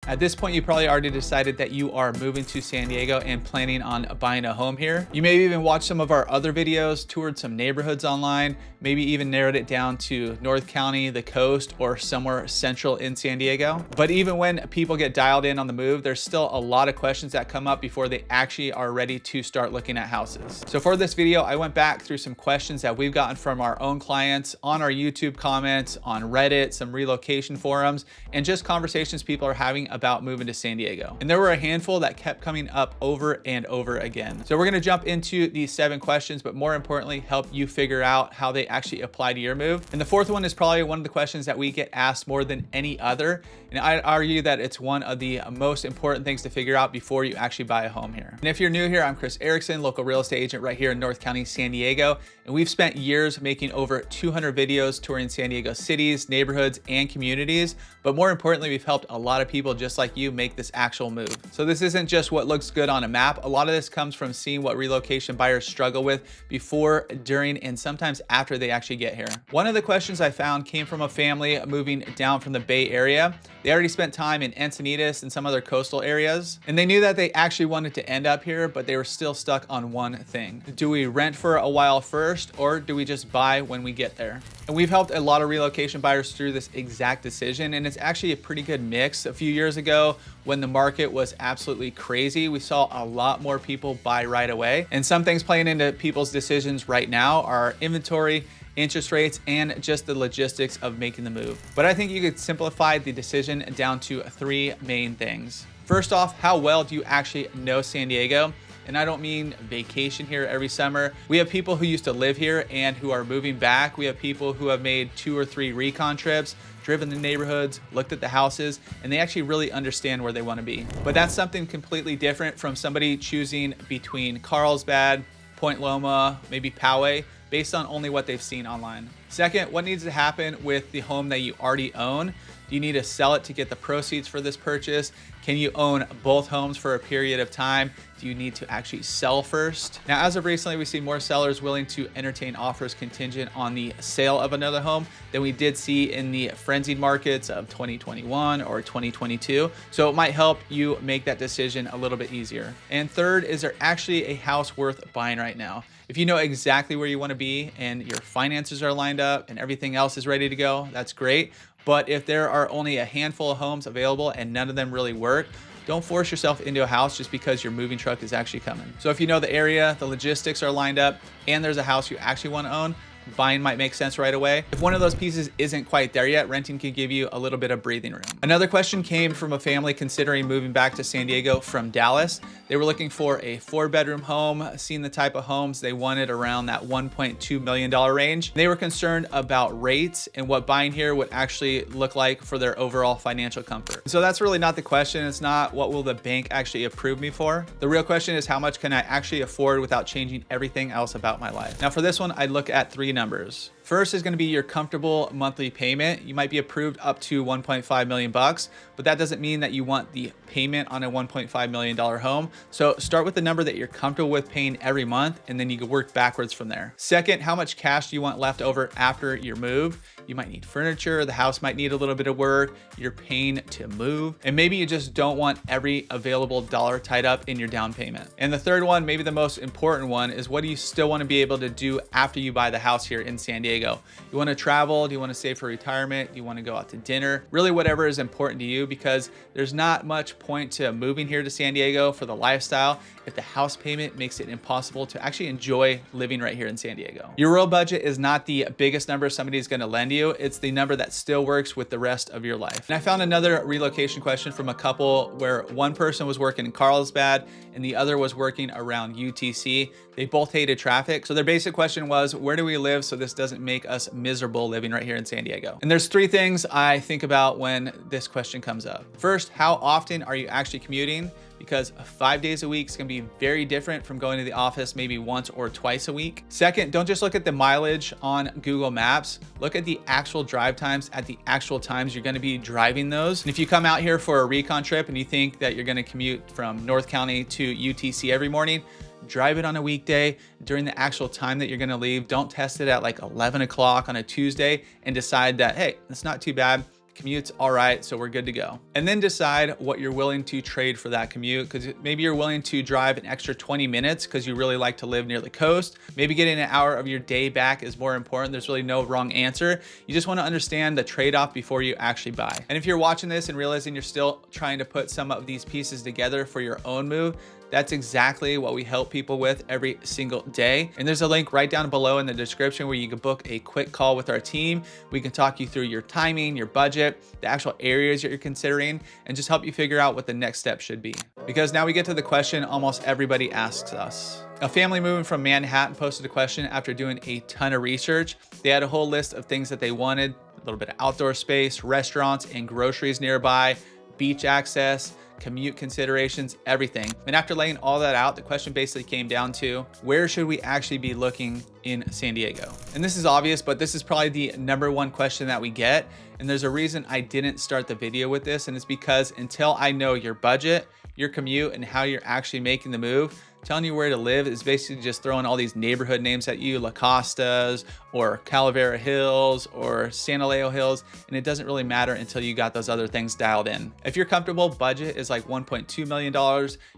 At this point, you probably already decided that you are moving to San Diego and planning on buying a home here. You may even watch some of our other videos, toured some neighborhoods online, maybe even narrowed it down to North County, the coast, or somewhere central in San Diego. But even when people get dialed in on the move, there's still a lot of questions that come up before they actually are ready to start looking at houses. So for this video, I went back through some questions that we've gotten from our own clients on our YouTube comments, on Reddit, some relocation forums, and just conversations people are having about moving to San Diego. And there were a handful that kept coming up over and over again. So we're gonna jump into these 7 questions, but more importantly, help you figure out how they actually apply to your move. And the 4th one is probably one of the questions that we get asked more than any other. And I'd argue that it's one of the most important things to figure out before you actually buy a home here. And if you're new here, I'm Chris Erickson, local real estate agent right here in North County, San Diego. And we've spent years making over 200 videos touring San Diego cities, neighborhoods, and communities. But more importantly, we've helped a lot of people just like you make this actual move. So this isn't just what looks good on a map. A lot of this comes from seeing what relocation buyers struggle with before, during, and sometimes after they actually get here. One of the questions I found came from a family moving down from the Bay Area. They already spent time in Encinitas and some other coastal areas, and they knew that they actually wanted to end up here, but they were still stuck on one thing. Do we rent for a while first, or do we just buy when we get there? And we've helped a lot of relocation buyers through this exact decision, and it's actually a pretty good mix. A few years ago, when the market was absolutely crazy, we saw a lot more people buy right away. And some things playing into people's decisions right now are inventory, interest rates, and just the logistics of making the move. But I think you could simplify the decision down to 3 main things. First off, how well do you actually know San Diego? And I don't mean vacation here every summer. We have people who used to live here and who are moving back. We have people who have made 2 or 3 recon trips, driven the neighborhoods, looked at the houses, and they actually really understand where they want to be. But that's something completely different from somebody choosing between Carlsbad, Point Loma, maybe Poway, based on only what they've seen online. Second, what needs to happen with the home that you already own? Do you need to sell it to get the proceeds for this purchase? Can you own both homes for a period of time? Do you need to actually sell first? Now, as of recently, we see more sellers willing to entertain offers contingent on the sale of another home than we did see in the frenzied markets of 2021 or 2022. So it might help you make that decision a little bit easier. And third, is there actually a house worth buying right now? If you know exactly where you want to be and your finances are lined up and everything else is ready to go, that's great. But if there are only a handful of homes available and none of them really work, don't force yourself into a house just because your moving truck is actually coming. So if you know the area, the logistics are lined up, and there's a house you actually want to own, buying might make sense right away. If one of those pieces isn't quite there yet, renting can give you a little bit of breathing room. Another question came from a family considering moving back to San Diego from Dallas. They were looking for a 4-bedroom home, seeing the type of homes they wanted around that $1.2 million range. They were concerned about rates and what buying here would actually look like for their overall financial comfort. So that's really not the question. It's not what will the bank actually approve me for. The real question is how much can I actually afford without changing everything else about my life? Now for this one, I'd look at 3 numbers. First is going to be your comfortable monthly payment. You might be approved up to 1.5 million bucks, but that doesn't mean that you want the payment on a $1.5 million home. So start with the number that you're comfortable with paying every month, and then you can work backwards from there. Second, how much cash do you want left over after your move? You might need furniture, the house might need a little bit of work, you're paying to move, and maybe you just don't want every available dollar tied up in your down payment. And the third one, maybe the most important one, is what do you still want to be able to do after you buy the house here in San Diego? You want to travel? Do you want to save for retirement? Do you want to go out to dinner? Really whatever is important to you, because there's not much point to moving here to San Diego for the lifestyle if the house payment makes it impossible to actually enjoy living right here in San Diego. Your real budget is not the biggest number somebody's going to lend you. It's the number that still works with the rest of your life. And I found another relocation question from a couple where one person was working in Carlsbad and the other was working around UTC. They both hated traffic. So their basic question was, where do we live so this doesn't make us miserable living right here in San Diego? And there's 3 things I think about when this question comes up. First, how often are you actually commuting? Because 5 days a week is going to be very different from going to the office maybe once or twice a week. Second, don't just look at the mileage on Google Maps. Look at the actual drive times at the actual times you're going to be driving those. And if you come out here for a recon trip and you think that you're going to commute from North County to UTC every morning, drive it on a weekday during the actual time that you're going to leave. Don't test it at like 11 o'clock on a Tuesday and decide that, hey, it's not too bad. commute's all right, so we're good to go. And then decide what you're willing to trade for that commute, because maybe you're willing to drive an extra 20 minutes because you really like to live near the coast. Maybe getting an hour of your day back is more important. There's really no wrong answer. You just want to understand the trade-off before you actually buy. And if you're watching this and realizing you're still trying to put some of these pieces together for your own move, that's exactly what we help people with every single day. And there's a link right down below in the description where you can book a quick call with our team. We can talk you through your timing, your budget, the actual areas that you're considering, and just help you figure out what the next step should be. Because now we get to the question almost everybody asks us. A family moving from Manhattan posted a question after doing a ton of research. They had a whole list of things that they wanted: a little bit of outdoor space, restaurants and groceries nearby, beach access, commute considerations, everything. And after laying all that out, the question basically came down to, where should we actually be looking in San Diego? And this is obvious, but this is probably the #1 question that we get. And there's a reason I didn't start the video with this, and it's because until I know your budget, your commute, and how you're actually making the move, telling you where to live is basically just throwing all these neighborhood names at you, La Costas or Calavera Hills or San Alejo Hills, and it doesn't really matter until you got those other things dialed in. If your comfortable budget is like $1.2 million,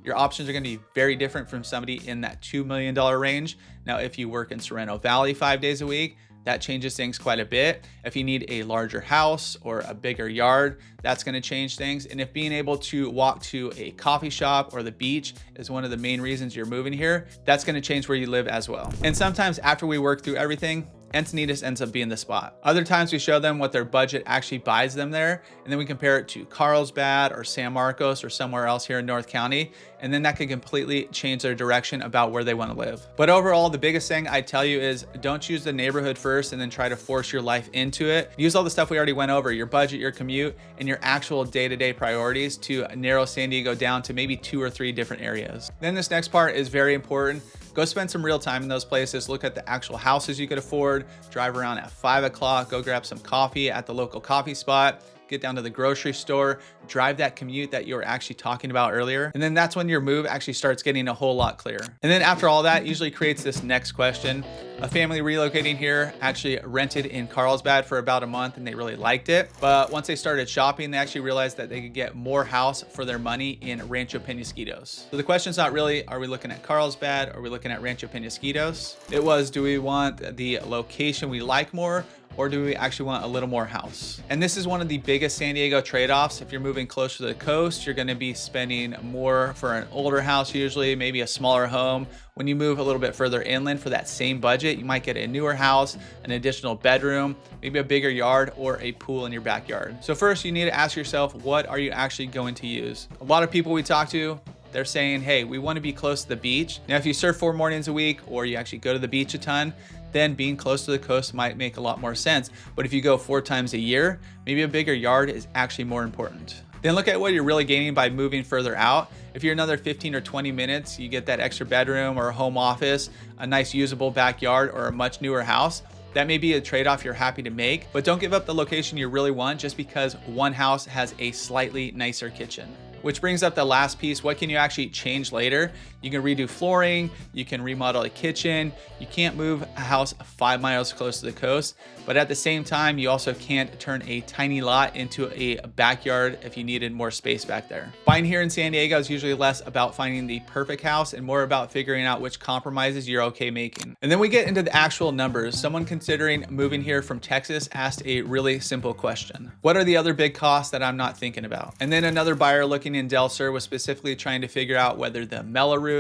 your options are going to be very different from somebody in that $2 million range. Now, if you work in Sorrento Valley 5 days a week, that changes things quite a bit. If you need a larger house or a bigger yard, that's going to change things. And if being able to walk to a coffee shop or the beach is one of the main reasons you're moving here, that's going to change where you live as well. And sometimes after we work through everything, Encinitas ends up being the spot. Other times we show them what their budget actually buys them there, and then we compare it to Carlsbad or San Marcos or somewhere else here in North County, and then that can completely change their direction about where they want to live. But overall, the biggest thing I tell you is don't choose the neighborhood first and then try to force your life into it. Use all the stuff we already went over, your budget, your commute, and your actual day-to-day priorities to narrow San Diego down to maybe 2 or 3 different areas. Then this next part is very important. Go spend some real time in those places. Look at the actual houses you could afford. Drive around at 5 o'clock. Go grab some coffee at the local coffee spot. Get down to the grocery store. Drive that commute that you were actually talking about earlier. And then that's when your move actually starts getting a whole lot clearer. And then after all that, usually creates this next question. A family relocating here actually rented in Carlsbad for about a month and they really liked it. But once they started shopping, they actually realized that they could get more house for their money in Rancho Penasquitos. So the question's not really, are we looking at Carlsbad? Or are we looking at Rancho Penasquitos? It was, do we want the location we like more, or do we actually want a little more house? And this is one of the biggest San Diego trade-offs. If you're moving closer to the coast, you're gonna be spending more for an older house usually, maybe a smaller home. When you move a little bit further inland for that same budget, you might get a newer house, an additional bedroom, maybe a bigger yard, or a pool in your backyard. So first, you need to ask yourself, what are you actually going to use? A lot of people we talk to, they're saying, hey, we want to be close to the beach. Now, if you surf 4 mornings a week, or you actually go to the beach a ton, then being close to the coast might make a lot more sense. But if you go 4 times a year, maybe a bigger yard is actually more important. Then look at what you're really gaining by moving further out. If you're another 15 or 20 minutes, you get that extra bedroom or a home office, a nice usable backyard, or a much newer house. That may be a trade-off you're happy to make, but don't give up the location you really want just because one house has a slightly nicer kitchen. Which brings up the last piece. What can you actually change later? You can redo flooring, you can remodel a kitchen. You can't move a house 5 miles close to the coast, but at the same time, you also can't turn a tiny lot into a backyard if you needed more space back there. Buying here in San Diego is usually less about finding the perfect house and more about figuring out which compromises you're okay making. And then we get into the actual numbers. Someone considering moving here from Texas asked a really simple question. What are the other big costs that I'm not thinking about? And then another buyer looking in Del Sur was specifically trying to figure out whether the Melloroos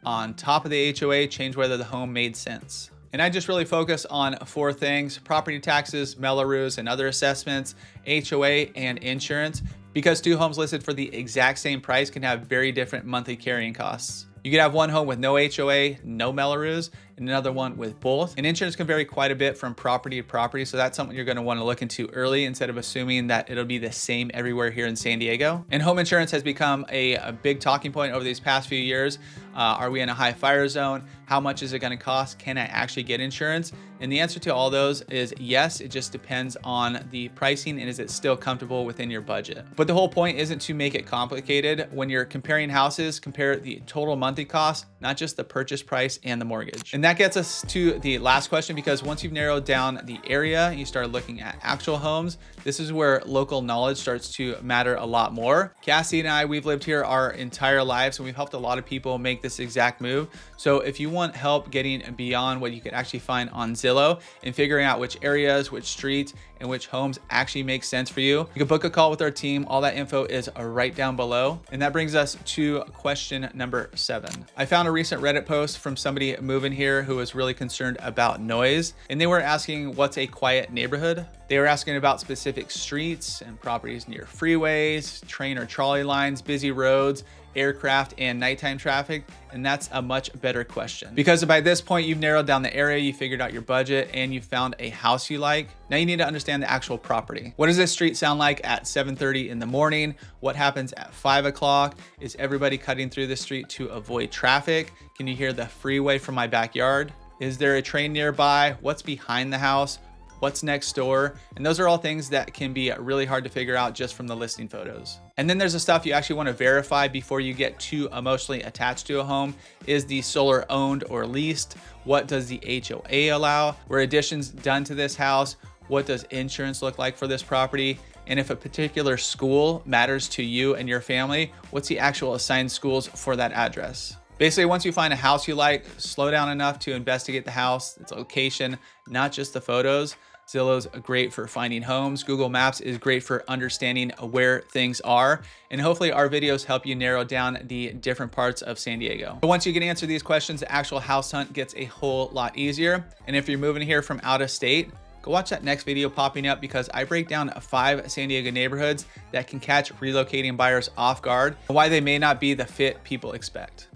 on top of the HOA changed whether the home made sense. And I just really focus on 4 things: property taxes, Melloroos and other assessments, HOA, and insurance, because 2 homes listed for the exact same price can have very different monthly carrying costs. You could have one home with no HOA, no Melloroos, and another one with both. And insurance can vary quite a bit from property to property, so that's something you're going to want to look into early instead of assuming that it'll be the same everywhere here in San Diego. And home insurance has become a big talking point over these past few years. Are we in a high fire zone? How much is it going to cost? Can I actually get insurance? And the answer to all those is yes. It just depends on the pricing and is it still comfortable within your budget. But the whole point isn't to make it complicated. When you're comparing houses, compare the total monthly cost, not just the purchase price and the mortgage. And that gets us to the last question, because once you've narrowed down the area, you start looking at actual homes. This is where local knowledge starts to matter a lot more. Cassidy and I, we've lived here our entire lives, and we've helped a lot of people make this exact move. So if you want help getting beyond what you can actually find on Zillow and figuring out which areas, which streets, and which homes actually make sense for you, you can book a call with our team. All that info is right down below. And that brings us to question number 7. I found a recent Reddit post from somebody moving here who was really concerned about noise, and they were asking what's a quiet neighborhood. They were asking about specific streets and properties near freeways, train or trolley lines, busy roads, aircraft, and nighttime traffic. And that's a much better question, because by this point you've narrowed down the area, you figured out your budget, and you found a house you like. Now you need to understand the actual property. What does this street sound like at 7:30 in the morning? What happens at 5 o'clock? Is everybody cutting through the street to avoid traffic? Can you hear the freeway from my backyard? Is there a train nearby? What's behind the house? What's next door? And those are all things that can be really hard to figure out just from the listing photos. And then there's the stuff you actually want to verify before you get too emotionally attached to a home. Is the solar owned or leased? What does the HOA allow? Were additions done to this house? What does insurance look like for this property? And if a particular school matters to you and your family, what's the actual assigned schools for that address? Basically, once you find a house you like, slow down enough to investigate the house, its location, not just the photos. Zillow's great for finding homes. Google Maps is great for understanding where things are. And hopefully our videos help you narrow down the different parts of San Diego. But once you can answer these questions, the actual house hunt gets a whole lot easier. And if you're moving here from out of state, go watch that next video popping up, because I break down 5 San Diego neighborhoods that can catch relocating buyers off guard and why they may not be the fit people expect.